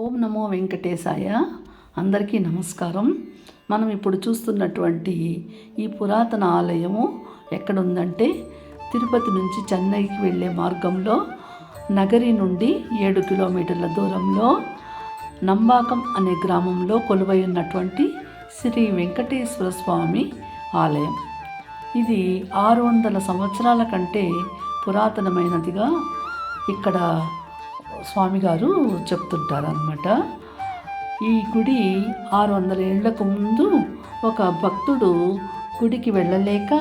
ఓం నమో వెంకటేశాయ. అందరికీ నమస్కారం. మనం ఇప్పుడు చూస్తున్నటువంటి ఈ పురాతన ఆలయము ఎక్కడుందంటే తిరుపతి నుంచి చెన్నైకి వెళ్ళే మార్గంలో నగరి నుండి 7 కిలోమీటర్ల దూరంలో నంబాకం అనే గ్రామంలో కొలువై ఉన్నటువంటి శ్రీ వెంకటేశ్వర స్వామి ఆలయం. ఇది 600 సంవత్సరాల కంటే పురాతనమైనదిగా ఇక్కడ స్వామిగారు చెప్తుంటారన్నమాట. ఈ గుడి 600 ఏళ్లకు ముందు ఒక భక్తుడు గుడికి వెళ్ళలేక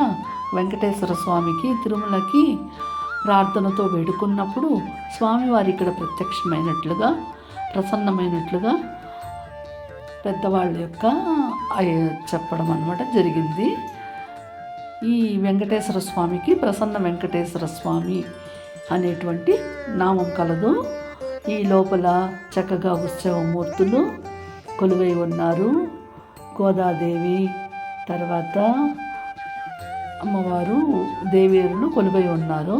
వెంకటేశ్వర స్వామికి తిరుమలకి ప్రార్థనతో వేడుకున్నప్పుడు స్వామివారి ఇక్కడ ప్రత్యక్షమైనట్లుగా ప్రసన్నమైనట్లుగా పెద్దవాళ్ళ యొక్క చెప్పడం అన్నమాట జరిగింది. ఈ వెంకటేశ్వర స్వామికి ప్రసన్న వెంకటేశ్వర స్వామి అనేటువంటి నామం కలదు. ఈ లోపల చక్కగా ఉత్సవమూర్తులు కొలువై ఉన్నారు. గోదాదేవి, తర్వాత అమ్మవారు దేవేరులు కొలువై ఉన్నారు.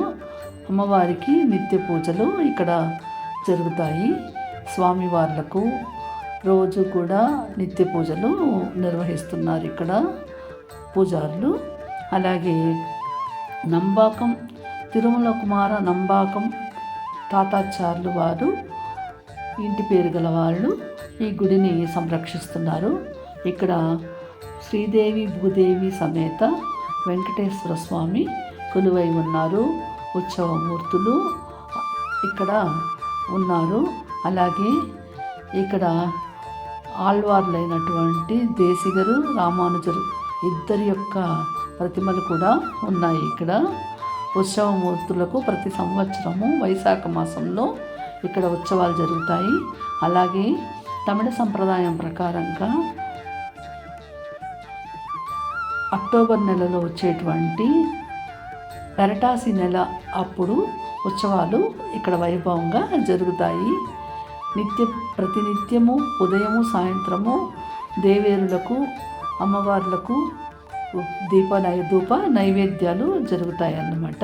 అమ్మవారికి నిత్య పూజలు ఇక్కడ జరుగుతాయి. స్వామివార్లకు రోజు కూడా నిత్య పూజలు నిర్వహిస్తున్నారు ఇక్కడ పూజారులు. అలాగే నంబాకం తిరుమల కుమార నంబాకం తాతాచార్యులు వారు ఇంటి పేరు గల వాళ్ళు ఈ గుడిని సంరక్షిస్తున్నారు. ఇక్కడ శ్రీదేవి భూదేవి సమేత వెంకటేశ్వర స్వామి కొలువై ఉన్నారు. ఉత్సవమూర్తులు ఇక్కడ ఉన్నారు. అలాగే ఇక్కడ ఆళ్వార్లైనటువంటి దేశిగరు, రామానుజరు ఇద్దరి యొక్క ప్రతిమలు కూడా ఉన్నాయి. ఇక్కడ ఉత్సవమూర్తులకు ప్రతి సంవత్సరము వైశాఖ మాసంలో ఇక్కడ ఉత్సవాలు జరుగుతాయి. అలాగే తమిళ సంప్రదాయం ప్రకారంగా అక్టోబర్ నెలలో వచ్చేటువంటి పెరటాసి నెల అప్పుడు ఉత్సవాలు ఇక్కడ వైభవంగా జరుగుతాయి. ప్రతినిత్యము ఉదయము సాయంత్రము దేవేరులకు అమ్మవార్లకు ధూప నైవేద్యాలు జరుగుతాయి అన్నమాట.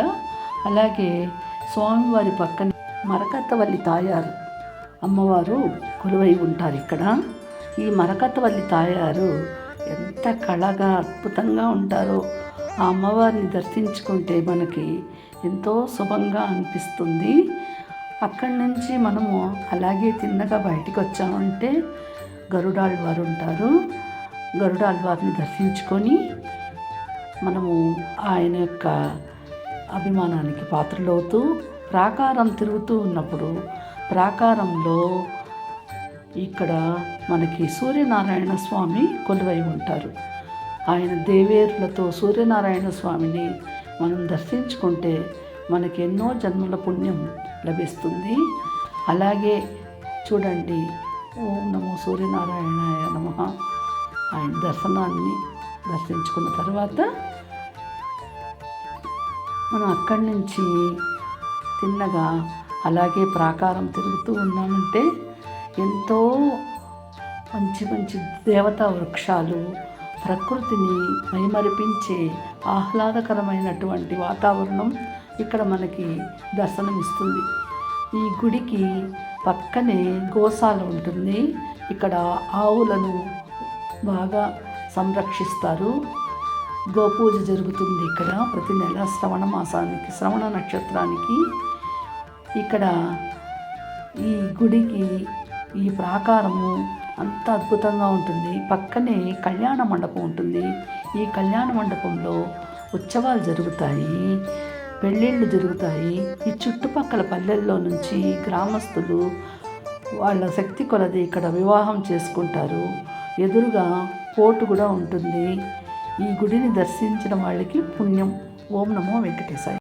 అలాగే స్వామివారి పక్కన మరకత్తవల్లి తాయారు అమ్మవారు కొలువై ఉంటారు ఇక్కడ. ఈ మరకత్తవల్లి తాయారు ఎంత కళగా అద్భుతంగా ఉంటారో ఆ అమ్మవారిని దర్శించుకుంటే మనకి ఎంతో శుభంగా అనిపిస్తుంది. అక్కడి నుంచి మనము అలాగే తిన్నగా బయటికి వచ్చామంటే గరుడాళ్వారు ఉంటారు. గరుడాళ్వారిని దర్శించుకొని మనము ఆయన యొక్క అభిమానానికి పాత్రలవుతూ ప్రాకారం తిరుగుతూ ఉన్నప్పుడు ప్రాకారంలో ఇక్కడ మనకి సూర్యనారాయణ స్వామి కొలువై ఉంటారు. ఆయన దేవేరులతో సూర్యనారాయణ స్వామిని మనం దర్శించుకుంటే మనకి ఎన్నో జన్మల పుణ్యం లభిస్తుంది. అలాగే చూడండి, ఓం నమో సూర్యనారాయణాయ నమః. ఆయన దర్శనాన్ని దర్శించుకున్న తర్వాత మనం అక్కడి నుంచి తిన్నగా అలాగే ప్రాకారం తిరుగుతూ ఉన్నామంటే ఎంతో మంచి మంచి దేవతా వృక్షాలు, ప్రకృతిని మైమరిపించే ఆహ్లాదకరమైనటువంటి వాతావరణం ఇక్కడ మనకి దర్శనమిస్తుంది. ఈ గుడికి పక్కనే గోశాల ఉంటుంది. ఇక్కడ ఆవులను బాగా సంరక్షిస్తారు. గోపూజ జరుగుతుంది ఇక్కడ ప్రతి నెల శ్రవణ మాసానికి, శ్రవణ నక్షత్రానికి. ఇక్కడ ఈ గుడికి ఈ ప్రాకారము అంత అద్భుతంగా ఉంటుంది. పక్కనే కళ్యాణ మండపం ఉంటుంది. ఈ కళ్యాణ మండపంలో ఉత్సవాలు జరుగుతాయి, పెళ్ళిళ్ళు జరుగుతాయి. ఈ చుట్టుపక్కల పల్లెల్లో నుంచి గ్రామస్తులు వాళ్ళ శక్తి కొలది ఇక్కడ వివాహం చేసుకుంటారు. ఎదురుగా పోటు కూడా ఉంటుంది. ఈ గుడిని దర్శించిన వాళ్ళకి పుణ్యం. ఓం నమో వెంకటేశాయ.